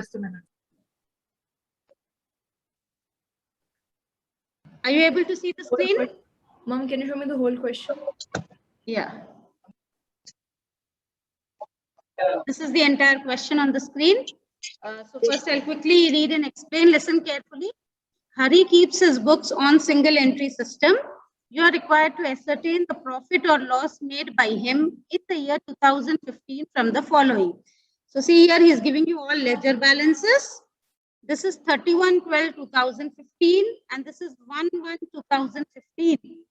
Just a minute. Are you able to see the screen? Mom, can you show me the whole question? Yeah. This is the entire question on the screen. So first I'll quickly read and explain. Listen carefully. Hari keeps his books on single entry system. You are required to ascertain the profit or loss made by him in the year 2015 from the following. So see here, he is giving you all ledger balances. This is 31/12/2015 and this is 1/1/2015.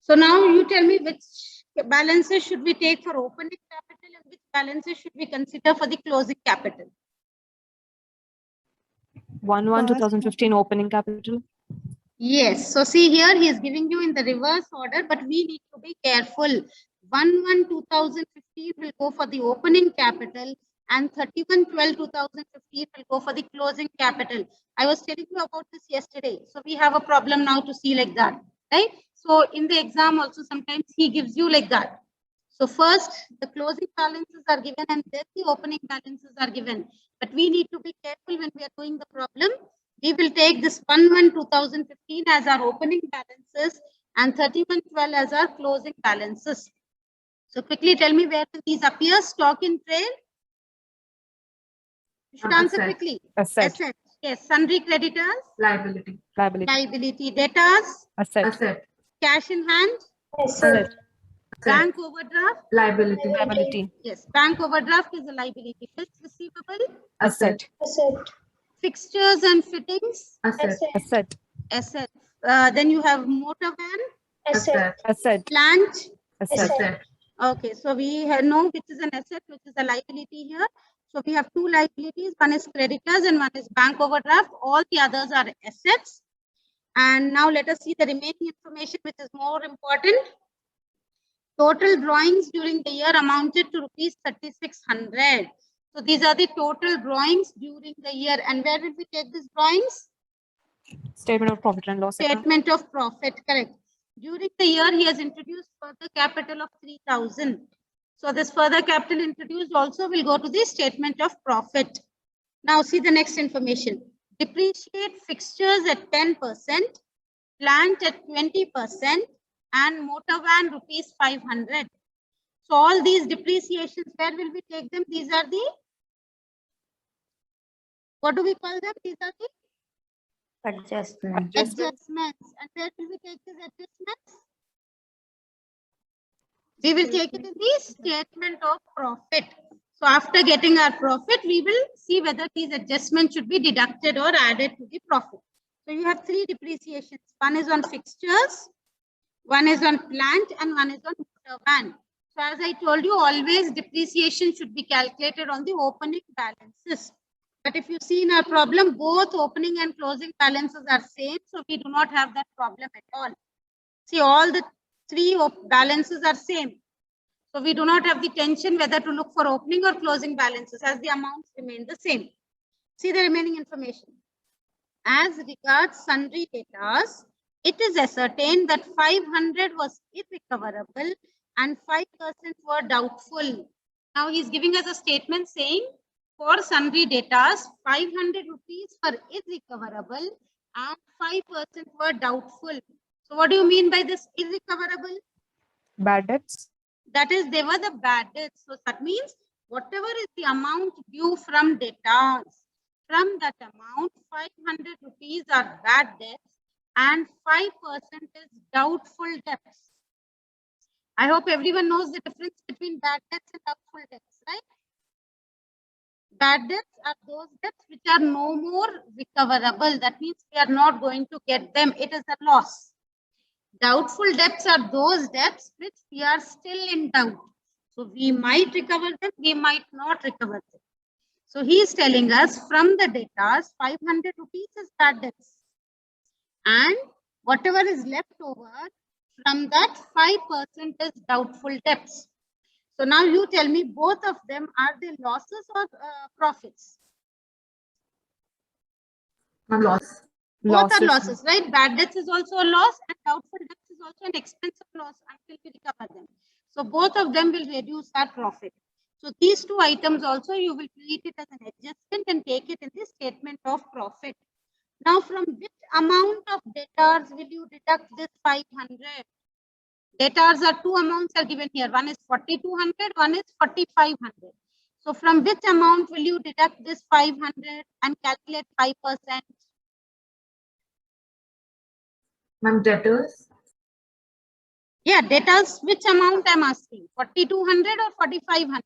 So now you tell me which balances should we take for opening capital and which balances should we consider for the closing capital. 1/1/2015 opening capital. Yes. So see here, he is giving you in the reverse order, but we need to be careful. 1/1/2015 will go for the opening capital and 31/12/2015 will go for the closing capital. I was telling you about this yesterday. So we have a problem now to see like that, right? So in the exam also sometimes he gives you like that. So first the closing balances are given and then the opening balances are given. But we need to be careful when we are doing the problem. We will take this 1/1/2015 as our opening balances and 31/12 as our closing balances. So quickly tell me where do these appear? Stock in trade. You should answer quickly. Asset. Asset. Yes. Sundry creditors. Liability. Liability. Liability. Debtors. Asset. Asset. Cash in hand. Asset. Bank overdraft. Liability. Liability. Yes. Bank overdraft is a liability. Bills receivable. Asset. Fixtures and fittings. Asset. Asset. Asset. Then you have motor van. Asset. Asset. Plant. Asset. Asset. Okay, so we know which is an asset, which is a liability here. So we have two liabilities. One is creditors and one is bank overdraft. All the others are assets. And now let us see the remaining information, which is more important. Total drawings during the year amounted to rupees 3,600. So these are the total drawings during the year. And where did we take these drawings? Statement of profit and loss account. Statement of profit, correct. During the year, he has introduced further capital of 3,000. So this further capital introduced also will go to the statement of profit. Now see the next information. Depreciate fixtures at 10%, plant at 20%, and motor van rupees 500. So all these depreciations, where will we take them? These are the, what do we call them? These are the Adjustment. adjustments. And where will we take these adjustments? We will take it in the statement of profit. So after getting our profit, we will see whether these adjustments should be deducted or added to the profit. So you have three depreciations. One is on fixtures, one is on plant, and one is on motor van. So as I told you, always depreciation should be calculated on the opening balances. But if you see in our problem, both opening and closing balances are same. So we do not have that problem at all. See, all the three balances are same. So we do not have the tension whether to look for opening or closing balances as the amounts remain the same. See the remaining information. As regards sundry debtors, it is ascertained that 500 was irrecoverable and 5% were doubtful. Now he is giving us a statement saying for sundry debtors, 500 rupees were irrecoverable and 5% were doubtful. So what do you mean by this irrecoverable? Bad debts. That is, they were the bad debts. So that means whatever is the amount due from debtors, from that amount, 500 rupees are bad debts and 5% is doubtful debts. I hope everyone knows the difference between bad debts and doubtful debts, right? Bad debts are those debts which are no more recoverable. That means we are not going to get them. It is a loss. Doubtful debts are those debts which we are still in doubt. So we might recover them, we might not recover them. So he is telling us from the debtors, 500 rupees is bad debts. And whatever is left over, from that 5% is doubtful debts. So now you tell me, both of them, are they losses or profits? Loss. Both are losses, right? Bad debts is also a loss and doubtful debts is also an expensive loss until we recover them. So both of them will reduce our profit. So these two items also you will treat it as an adjustment and take it in the statement of profit. Now, from which amount of debtors will you deduct this 500? Debtors are two amounts are given here. One is 4,200, one is 4,500. So from which amount will you deduct this 500 and calculate 5%? Ma'am, debtors. Yeah, debtors, which amount I'm asking? 4,200 or 4,500?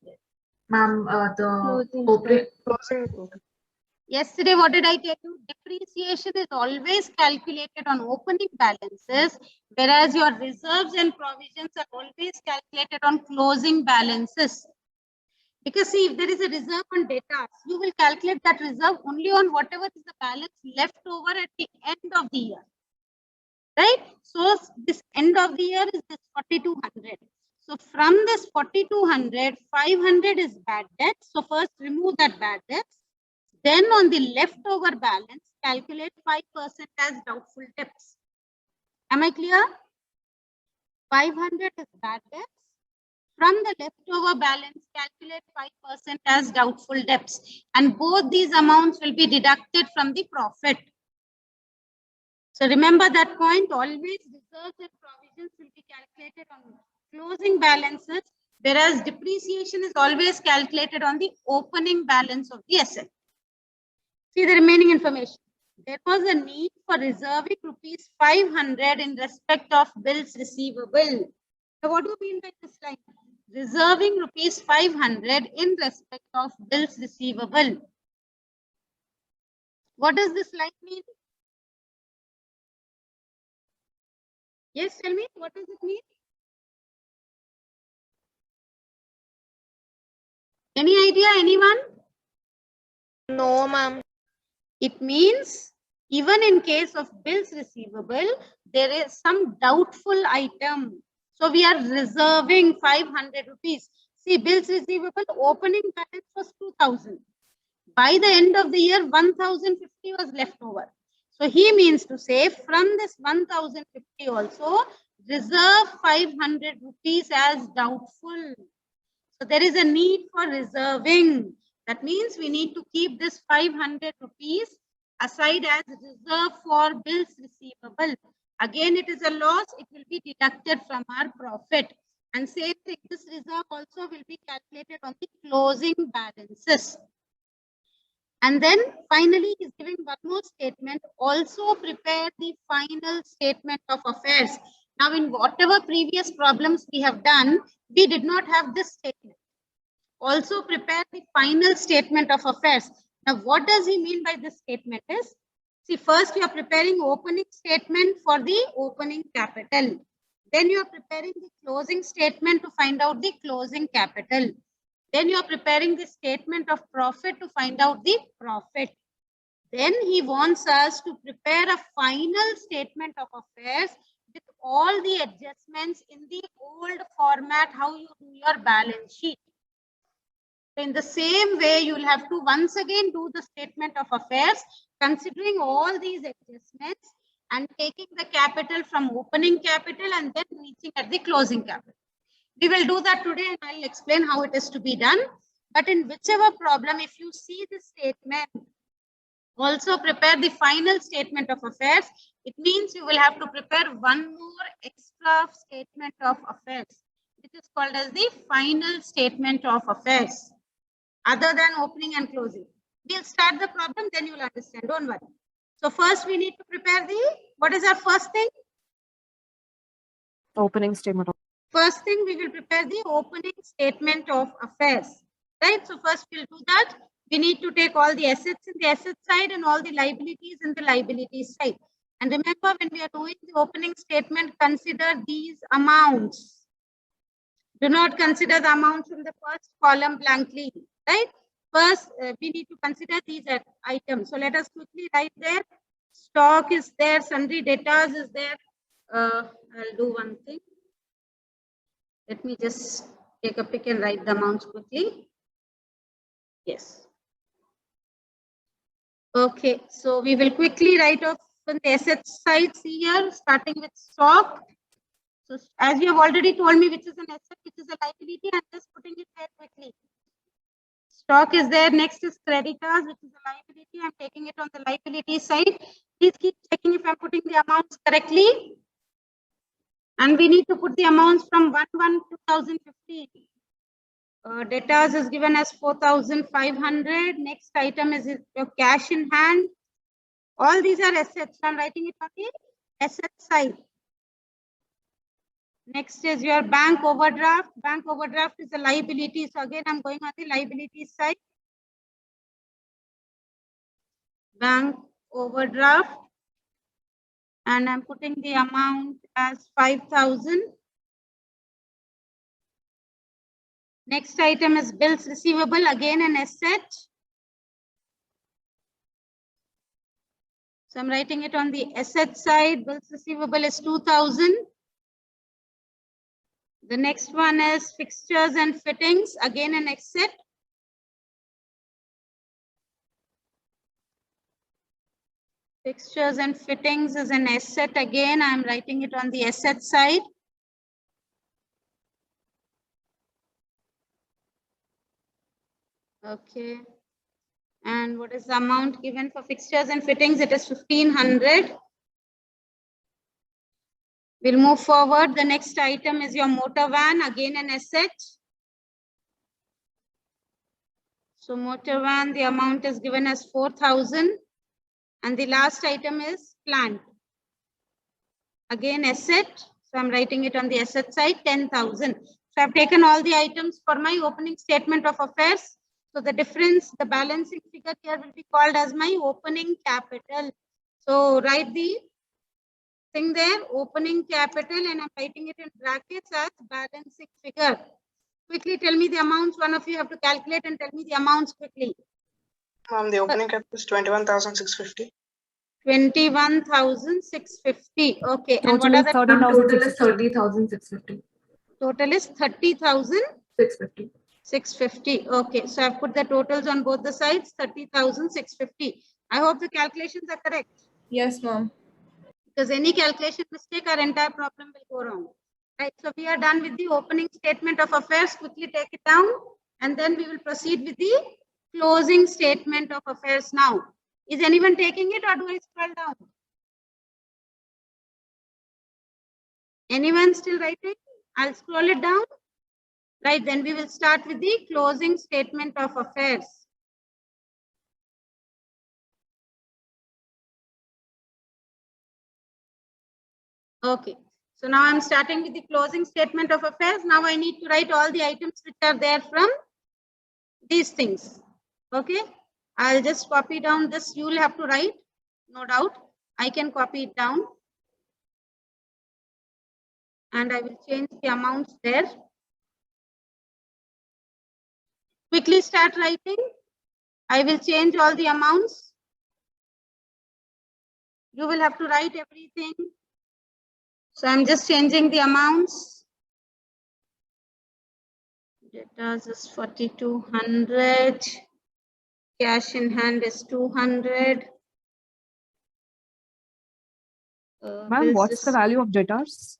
Ma'am, the opening. Yesterday, what did I tell you? Depreciation is always calculated on opening balances, whereas your reserves and provisions are always calculated on closing balances. Because see, if there is a reserve on debtors, you will calculate that reserve only on whatever is the balance left over at the end of the year. Right? So this end of the year is this 4,200. So from this 4,200, 500 is bad debt. So first remove that bad debt. Then on the leftover balance, calculate 5% as doubtful debts. Am I clear? 500 is bad debts. From the leftover balance, calculate 5% as doubtful debts. And both these amounts will be deducted from the profit. So remember that point, always reserves and provisions will be calculated on closing balances, whereas depreciation is always calculated on the opening balance of the asset. See the remaining information. There was a need for reserving rupees 500 in respect of bills receivable. So what do you mean by this line? Reserving rupees 500 in respect of bills receivable. What does this line mean? Yes, tell me, what does it mean? Any idea, anyone? No, ma'am. It means even in case of bills receivable, there is some doubtful item. So we are reserving 500 rupees. See, bills receivable opening balance was 2,000. By the end of the year, 1,050 was left over. So he means to say from this 1,050 also, reserve 500 rupees as doubtful. So there is a need for reserving. That means we need to keep this 500 rupees aside as reserve for bills receivable. Again, it is a loss. It will be deducted from our profit. And same thing, this reserve also will be calculated on the closing balances. And then finally, he's giving one more statement. Also prepare the final statement of affairs. Now, in whatever previous problems we have done, we did not have this statement. Also prepare the final statement of affairs. Now, what does he mean by this statement is, see, first you are preparing opening statement for the opening capital. Then you are preparing the closing statement to find out the closing capital. Then you are preparing the statement of profit to find out the profit. Then he wants us to prepare a final statement of affairs with all the adjustments in the old format, how you do your balance sheet. In the same way, you will have to once again do the statement of affairs, considering all these adjustments and taking the capital from opening capital and then reaching at the closing capital. We will do that today and I'll explain how it is to be done. But in whichever problem, if you see the statement, also prepare the final statement of affairs. It means you will have to prepare one more extra statement of affairs, which is called as the final statement of affairs, other than opening and closing. We'll start the problem, then you'll understand. Don't worry. So first we need to prepare the, what is our first thing? Opening statement. First thing, we will prepare the opening statement of affairs, right? So first we'll do that. We need to take all the assets in the asset side and all the liabilities in the liabilities side. And remember, when we are doing the opening statement, consider these amounts. Do not consider the amounts in the first column blankly, right? First, we need to consider these items. So let us quickly write there. Stock is there, sundry debtors is there. I'll do one thing. Let me just take a pick and write the amounts quickly. Yes. Okay, so we will quickly write off on the asset side here, starting with stock. So as you have already told me, which is an asset, which is a liability, I'm just putting it there quickly. Stock is there. Next is creditors, which is a liability. I'm taking it on the liability side. Please keep checking if I'm putting the amounts correctly. And we need to put the amounts from 1/1/2015. Debtors is given as 4,500. Next item is your cash in hand. All these are assets. So I'm writing it on the asset side. Next is your bank overdraft. Bank overdraft is a liability. So again, I'm going on the liability side. Bank overdraft. And I'm putting the amount as 5,000. Next item is bills receivable. Again, an asset. So I'm writing it on the asset side. Bills receivable is 2,000. The next one is fixtures and fittings, again an asset. Fixtures and fittings is an asset. Again, I'm writing it on the asset side. Okay. And what is the amount given for fixtures and fittings? It is 1,500. We'll move forward. The next item is your motor van, again an asset. So motor van, the amount is given as 4,000. And the last item is plant. Again asset. So I'm writing it on the asset side, 10,000. So I've taken all the items for my opening statement of affairs. So the difference, the balancing figure here will be called as my opening capital. So write the thing there, opening capital, and I'm writing it in brackets as balancing figure. Quickly tell me the amounts. One of you have to calculate and tell me the amounts quickly. The opening capital is 21,650. 21,650. Okay. And Total what are is the Total is 30,650. total is 30,650. 650. Okay. So I've put the totals on both the sides, 30,650. I hope the calculations are correct. Yes, ma'am. Because any calculation mistake, our entire problem will go wrong. Right. So we are done with the opening statement of affairs. Quickly take it down, and then we will proceed with the closing statement of affairs now. Is anyone taking it, or do I scroll down? Anyone still writing? I'll scroll it down. Right. Then we will start with the closing statement of affairs. Okay. So now I'm starting with the closing statement of affairs. Now I need to write all the items which are there from these things. Okay. I'll just copy down this. You will have to write, no doubt. I can copy it down. And I will change the amounts there. Quickly start writing. I will change all the amounts. You will have to write everything. So I'm just changing the amounts. Debtors is 4,200. Cash in hand is 200. Ma'am, what's the value of debtors?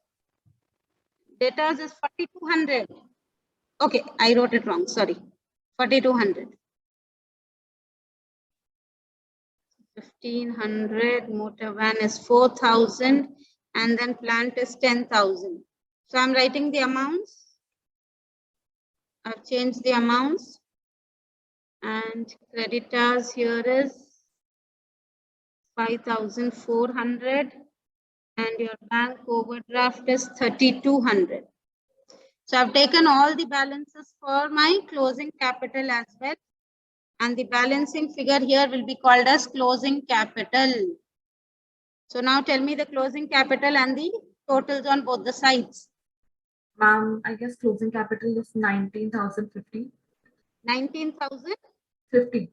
Debtors is 4,200. Okay, I wrote it wrong. Sorry. 4,200. 1,500. Motor van is 4,000. And then plant is 10,000. So I'm writing the amounts. I've changed the amounts. And creditors here is 5,400. And your bank overdraft is 3,200. So I've taken all the balances for my closing capital as well. And the balancing figure here will be called as closing capital. So now tell me the closing capital and the totals on both the sides. Ma'am, I guess closing capital is 19,050. 19,000? 50.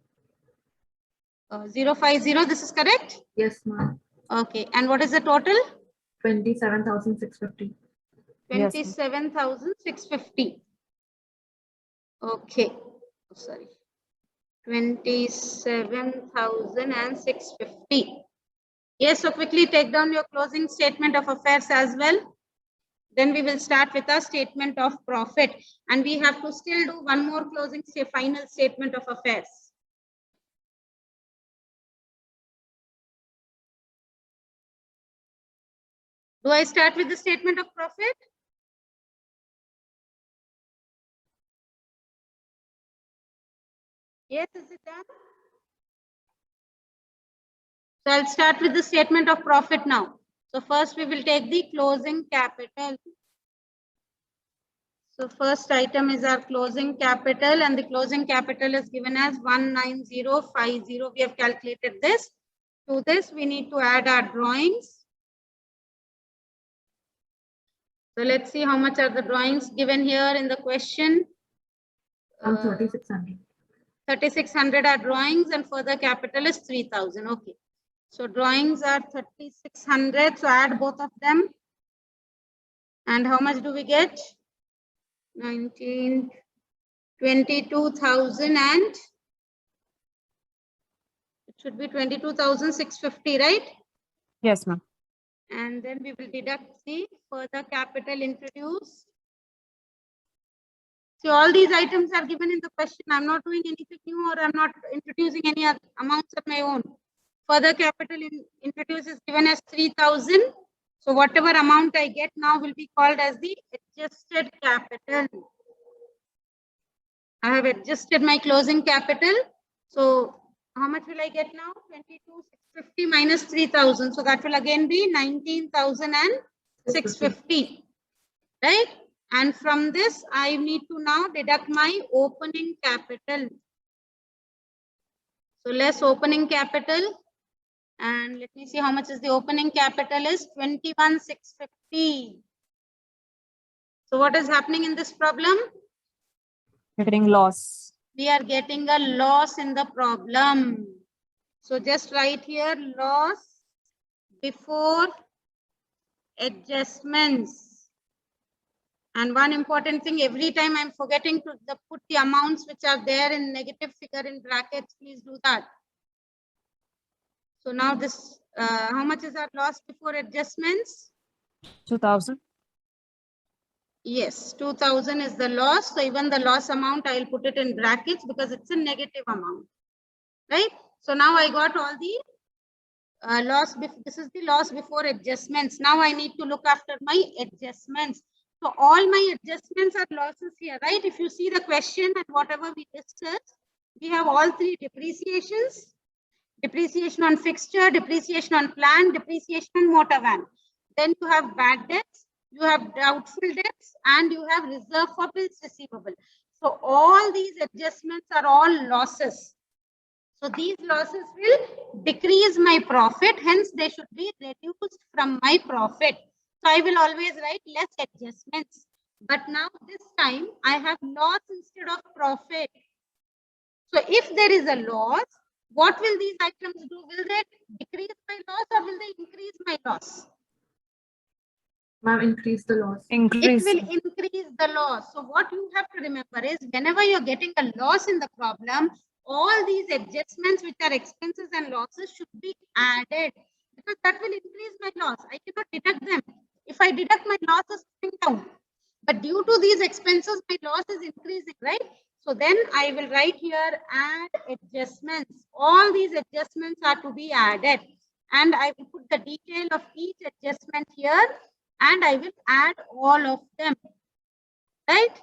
050, this is correct? Yes, ma'am. Okay. And what is the total? 27,650. 27,650. Okay. Oh, sorry. 27,650. Yes, so quickly take down your closing statement of affairs as well. Then we will start with our statement of profit, and we have to still do one more closing final statement of affairs. Do I start with the statement of profit? Yes, is it done? So I'll start with the statement of profit now. So first we will take the closing capital. So first item is our closing capital, and the closing capital is given as 19050. We have calculated this. To this we need to add our drawings. So let's see how much are the drawings given here in the question. 3,600. 3,600 are drawings, and further capital is 3,000. Okay. So drawings are 3,600. So add both of them. And how much do we get? 22,000, and it should be 22,650, right? Yes, ma'am. And then we will deduct the further capital introduced. So all these items are given in the question. I'm not doing anything new, or I'm not introducing any other amounts of my own. Further capital introduced is given as 3,000. So whatever amount I get now will be called as the adjusted capital. I have adjusted my closing capital. So how much will I get now? 22,650 minus 3,000. So that will again be 19,650, right? And from this, I need to now deduct my opening capital. So less opening capital. And let me see how much is the opening capital is 21,650. So what is happening in this problem? We're getting loss. We are getting a loss in the problem. So just write here loss before adjustments. And one important thing, every time I'm forgetting to put the amounts which are there in negative figure in brackets, please do that. So now this, how much is our loss before adjustments? 2,000. Yes, 2,000 is the loss. So even the loss amount, I will put it in brackets because it's a negative amount, right? So now I got all the loss. This is the loss before adjustments. Now I need to look after my adjustments. So all my adjustments are losses here, right? If you see the question and whatever we discussed, we have all three depreciations. Depreciation on fixture, depreciation on plant, depreciation on motor van. Then you have bad debts, you have doubtful debts, and you have reserve for bills receivable. So all these adjustments are all losses. So these losses will decrease my profit, hence they should be reduced from my profit. So I will always write less adjustments. But now this time I have loss instead of profit. So if there is a loss, what will these items do? Will they decrease my loss or will they increase my loss? Ma'am, increase the loss. Increase. It will increase the loss. So what you have to remember is whenever you're getting a loss in the problem, all these adjustments which are expenses and losses should be added because that will increase my loss. I cannot deduct them. If I deduct, my loss is coming down. But due to these expenses, my loss is increasing, right? So then I will write here add adjustments. All these adjustments are to be added. And I will put the detail of each adjustment here and I will add all of them, right?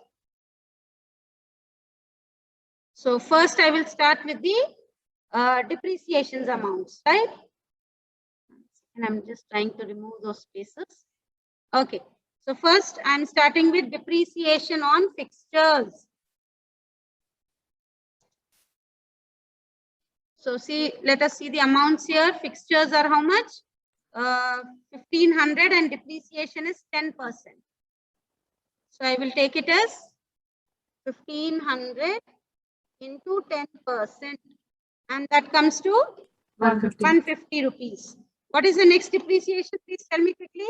So first I will start with the depreciations amounts, right? And I'm just trying to remove those spaces. Okay. So first I'm starting with depreciation on fixtures. So see, let us see the amounts here. Fixtures are how much? 1,500 and depreciation is 10%. So I will take it as 1,500 into 10%. And that comes to 150 rupees. What is the next depreciation? Please tell me quickly.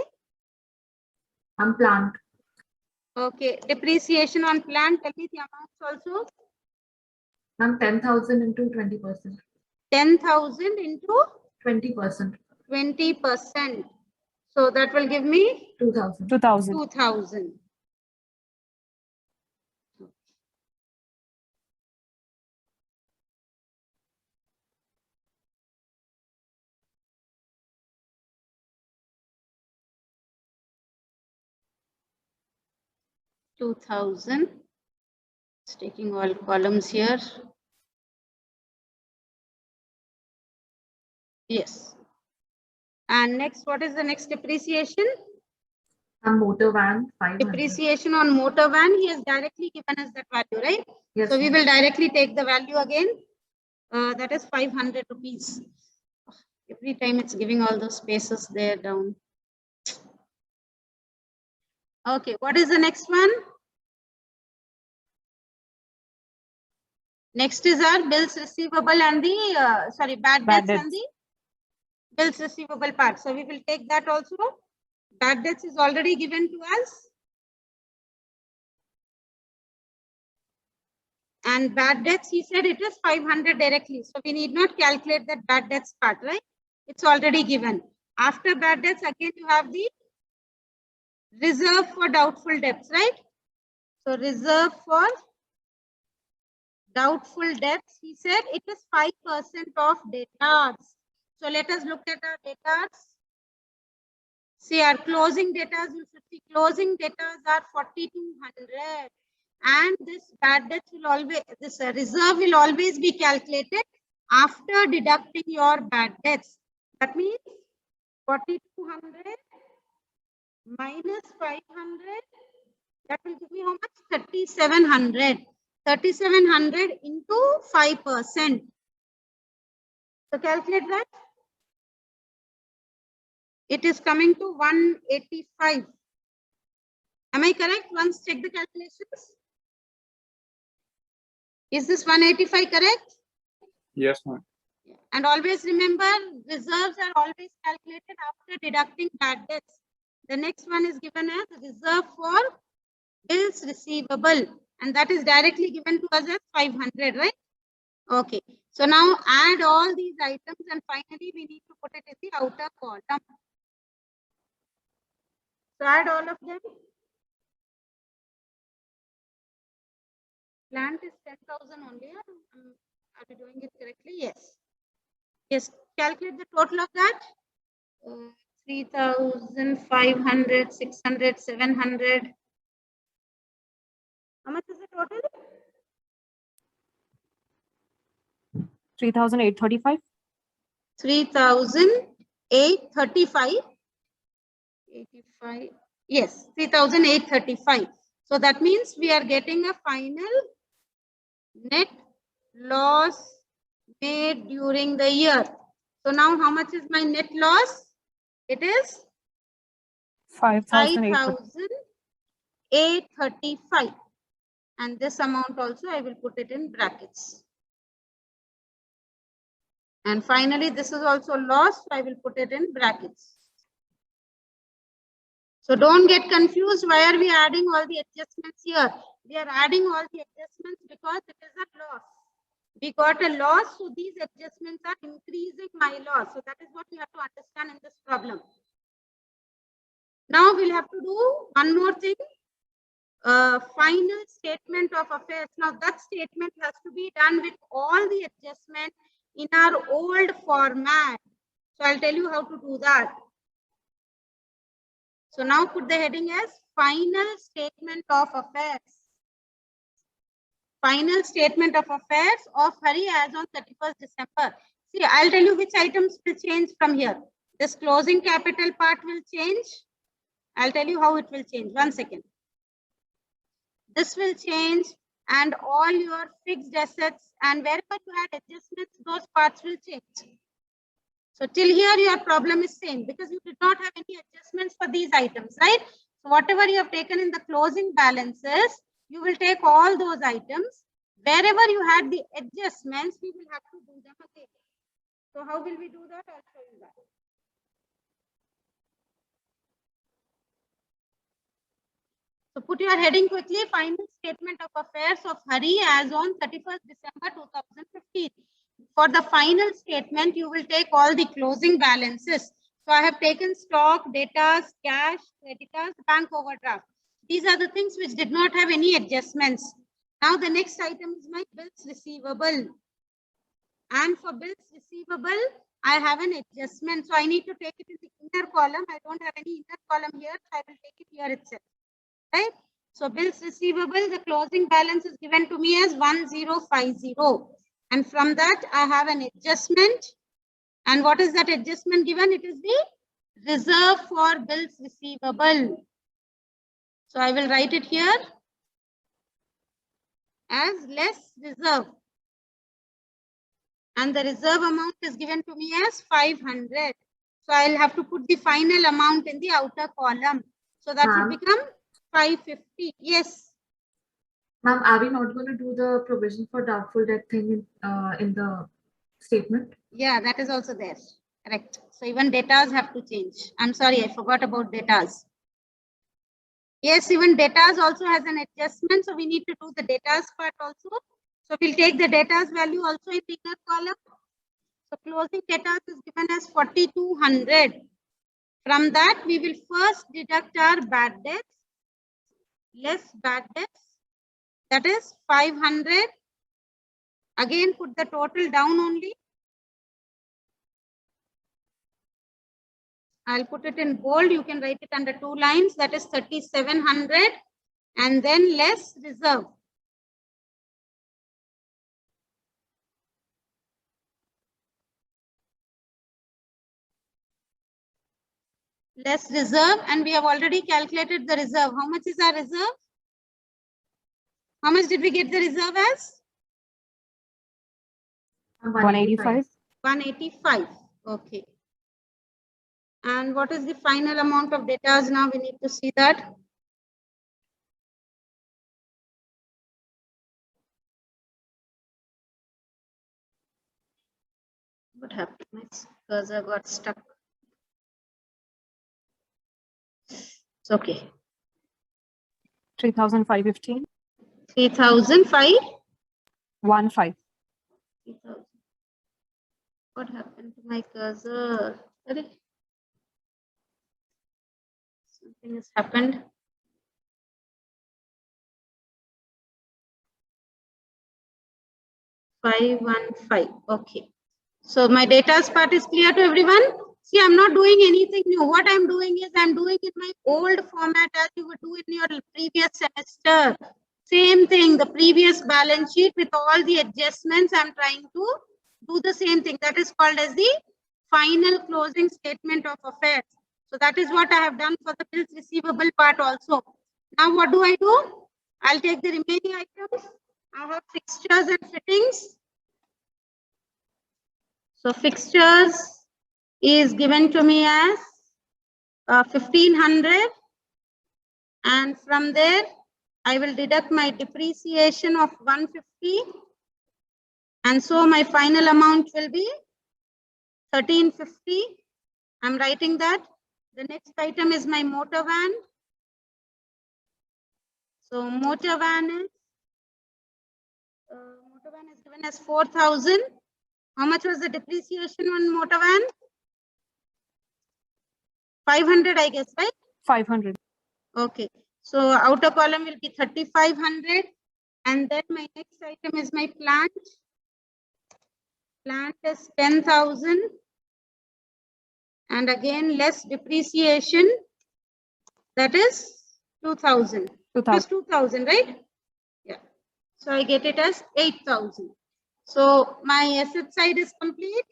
Plant. Okay, depreciation on plant. Tell me the amounts also. 10,000 into 20%. 10,000 into 20%. 20%. So that will give me 2,000. 2,000. 2,000. It's taking all columns here. Yes. And next, what is the next depreciation? And motor van, 500. Depreciation on motor van, he has directly given us that value, right? Yes, So we ma'am. will directly take the value again. That is 500 rupees. Every time it's giving all those spaces there down. Okay, what is the next one? Next is our bills receivable and the, bad Bad debts and debts. the bills receivable part. So we will take that also. Bad debts is already given to us. And bad debts, he said it is 500 directly. So we need not calculate that bad debts part, right? It's already given. After bad debts, again you have the reserve for doubtful debts, right? So reserve for doubtful debts, he said it is 5% of debtors. So let us look at our debtors. See, our closing debtors, you should see closing debtors are 4,200. And this bad debts will always, this reserve will always be calculated after deducting your bad debts. That means 4,200 minus 500, that will give me how much? 3,700. 3,700 into 5%. So calculate that. It is coming to 185. Am I correct? Once check the calculations. Is this 185 correct? Yes, ma'am. And always remember, reserves are always calculated after deducting bad debts. The next one is given as reserve for bills receivable. And that is directly given to us as 500, right? Okay. So now add all these items and finally we need to put it in the outer column. So add all of them. Plant is 10,000 only. Are we doing it correctly? Yes. Yes. Calculate the total of that. 3,500, 600, 700. How much is the total? 3,835. 3,835. 85. Yes, 3,835. So that means we are getting a final net loss made during the year. So now how much is my net loss? It is 5,835. And this amount also I will put it in brackets. And finally, this is also loss, so I will put it in brackets. So don't get confused. Why are we adding all the adjustments here? We are adding all the adjustments because it is a loss. We got a loss, so these adjustments are increasing my loss. So that is what you have to understand in this problem. Now we'll have to do one more thing. Final statement of affairs. Now that statement has to be done with all the adjustments in our old format. So I'll tell you how to do that. So now put the heading as final statement of affairs. Final statement of affairs of Hari as on 31st December. See, I'll tell you which items will change from here. This closing capital part will change. I'll tell you how it will change. 1 second. This will change and all your fixed assets and wherever you had adjustments, those parts will change. So till here your problem is same because you did not have any adjustments for these items, right? So whatever you have taken in the closing balances, you will take all those items. Wherever you had the adjustments, we will have to do them again. So how will we do that? I'll show you that. So put your heading quickly, final statement of affairs of Hari as on 31st December 2015. For the final statement, you will take all the closing balances. So I have taken stock, debtors, cash, creditors, bank overdraft. These are the things which did not have any adjustments. Now the next item is my bills receivable. And for bills receivable, I have an adjustment. So I need to take it in the inner column. I don't have any inner column here. So I will take it here itself. Right? So bills receivable, the closing balance is given to me as 1050. And from that, I have an adjustment. And what is that adjustment given? It is the reserve for bills receivable. So I will write it here as less reserve. And the reserve amount is given to me as 500. So I'll have to put the final amount in the outer column. So that will become 550. Yes. Ma'am, are we not going to do the provision for doubtful debt thing in the statement? Yeah, that is also there. Correct. So even datas have to change. I'm sorry, I forgot about datas. Yes, even datas also has an adjustment. So we need to do the datas part also. So we'll take the datas value also in the inner column. So closing datas is given as 4200. From that, we will first deduct our bad debts, less bad debts. That is 500. Again, put the total down only. I'll put it in bold. You can write it under 2 lines. That is 3700. And then less reserve. Less reserve. And we have already calculated the reserve. How much is our reserve? How much did we get the reserve as? 185. 185. Okay. And what is the final amount of debtors now? We need to see that. What happened? My cursor got stuck. It's okay. 3,515. 3,005. 15. 3,000. What happened to my cursor? Sorry. Something has happened. Okay. So my data's part is clear to everyone. See, I'm not doing anything new. What I'm doing is I'm doing in my old format as you would do in your previous semester. Same thing, the previous balance sheet with all the adjustments. I'm trying to do the same thing. That is called as the final closing statement of affairs. So that is what I have done for the bills receivable part also. Now what do? I'll take the remaining items. I have fixtures and fittings. So fixtures is given to me as 1500. And from there, I will deduct my depreciation of 150. And so my final amount will be 1350. I'm writing that. The next item is my motor van. So motor van is given as 4,000. How much was the depreciation on motor van? 500, I guess, right? 500. Okay. So outer column will be 3,500. And then my next item is my plant. Plant is 10,000. And again, less depreciation. That is 2,000. 2,000. 2,000, right? Yeah. So I get it as 8,000. So my asset side is complete.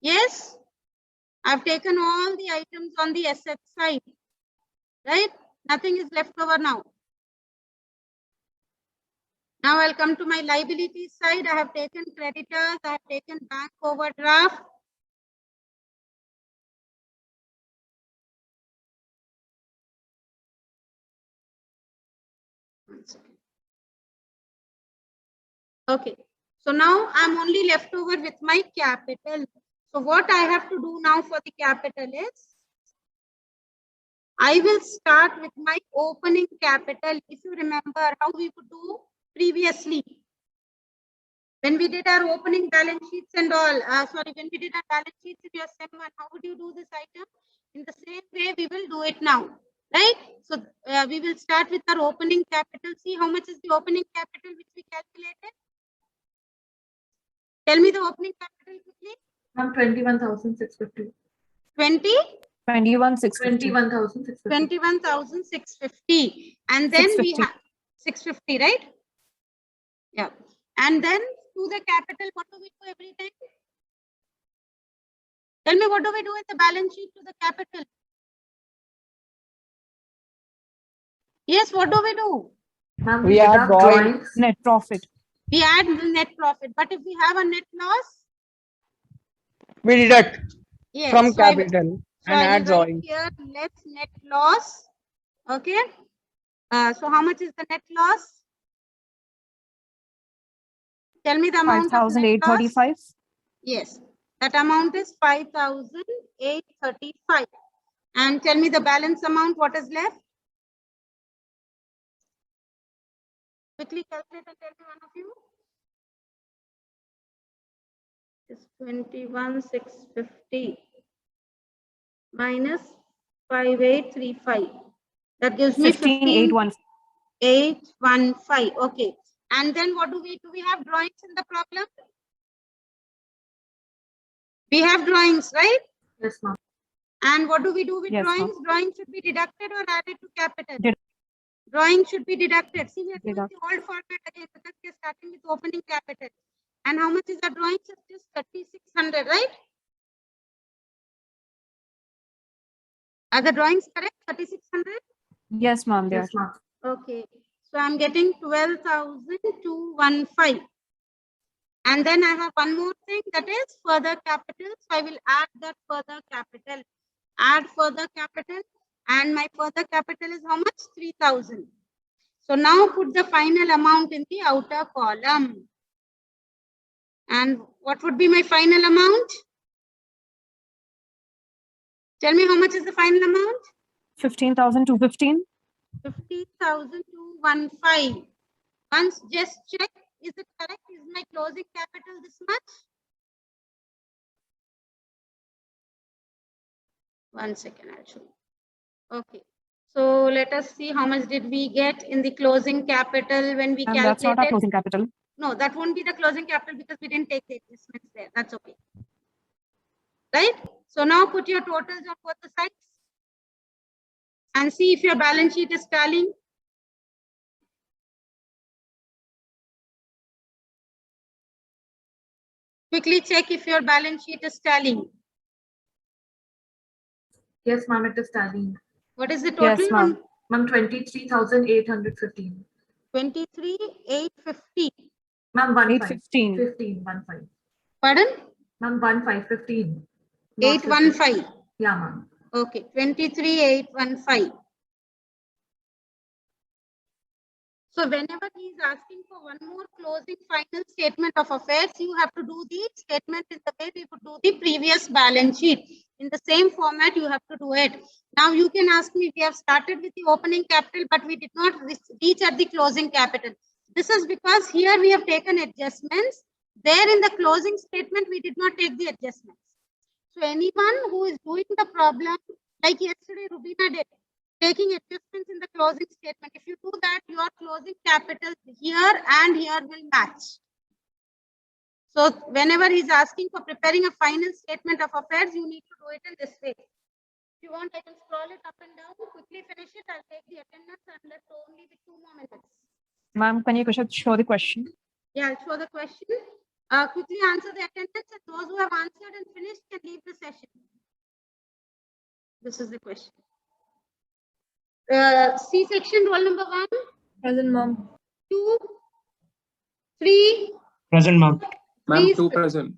Yes. I've taken all the items on the asset side. Right? Nothing is left over now. Now I'll come to my liability side. I have taken creditors. I have taken bank overdraft. One second. Okay. So now I'm only left over with my capital. So what I have to do now for the capital is, I will start with my opening capital. If you remember how we would do previously. When we did our opening balance sheets and all, when we did our balance sheets in your SEM 1, how would you do this item? In the same way, we will do it now, right? So we will start with our opening capital. See how much is the opening capital which we calculated? Tell me the opening capital quickly. Ma'am, 21,650. 21,650. 21,650. 21,650. And then we 650. have 650, right? Yeah. And then to the capital, what do we do every time? Tell me, what do we do in the balance sheet to the capital? Yes, what do we do? Ma'am, We add deduct drawings. Net profit. We add the net profit. But if we have a net loss, We deduct yes. from So I will- capital So and I will add write drawing. here less net loss. Okay. So how much is the net loss? Tell me the amount of net loss. 5,835. Yes, that amount is 5,835. And tell me the balance amount, what is left? Quickly calculate and tell me, one of you. It's 21,650 minus 5,835. That gives me 15,815. 15,815. Okay. And then what do? We have drawings in the problem? We have drawings, right? Yes, ma'am. And what do we do with Yes, ma'am. drawings? Drawings should be deducted or added to capital? Deduct. Drawing should be deducted. See, we are doing Deduct. the old format again because we are starting with opening capital. And how much is the drawing? It's just 3,600, right? Are the drawings correct? 3,600? Yes, ma'am. They are. Yes, ma'am. Okay. So I'm getting 12,215. And then I have one more thing, that is further capital. So I will add that further capital. Add further capital. And my further capital is how much? 3,000. So now put the final amount in the outer column. And what would be my final amount? Tell me how much is the final amount? 15,215. 15,215. Once just check, is it correct? Is my closing capital this much? One second, I'll show you. Okay. So let us see how much did we get in the closing capital when we And that's not our calculated. closing capital. No, that won't be the closing capital because we didn't take the adjustments there. That's okay. Right? So now put your totals on both the sides and see if your balance sheet is tallying. Quickly check if your balance sheet is tallying. Yes, ma'am, it is tallying. What is the total? Yes, ma'am. Ma'am, 23,815. 23,850. Ma'am, 815. 15, 15. Pardon? Ma'am, 15. 815. Yeah, ma'am. Okay, 23,815. So whenever he is asking for one more closing final statement of affairs, you have to do the statement in the way we would do the previous balance sheet. In the same format, you have to do it. Now you can ask me, we have started with the opening capital, but we did not reach at the closing capital. This is because here we have taken adjustments. There in the closing statement, we did not take the adjustments. So anyone who is doing the problem, like yesterday Rubina did, taking adjustments in the closing statement, if you do that, your closing capital here and here will match. So whenever he's asking for preparing a final statement of affairs, you need to do it in this way. If you want, I can scroll it up and down, quickly finish it. I'll take the attendance and let's only with 2 more minutes. Ma'am, can you show the question? Yeah, I'll show the question. Quickly answer the attendance, and those who have answered and finished can leave the session. This is the question. C section, roll number 1. Present, ma'am. 2, 3. Present, ma'am. Please. Ma'am, 2 present.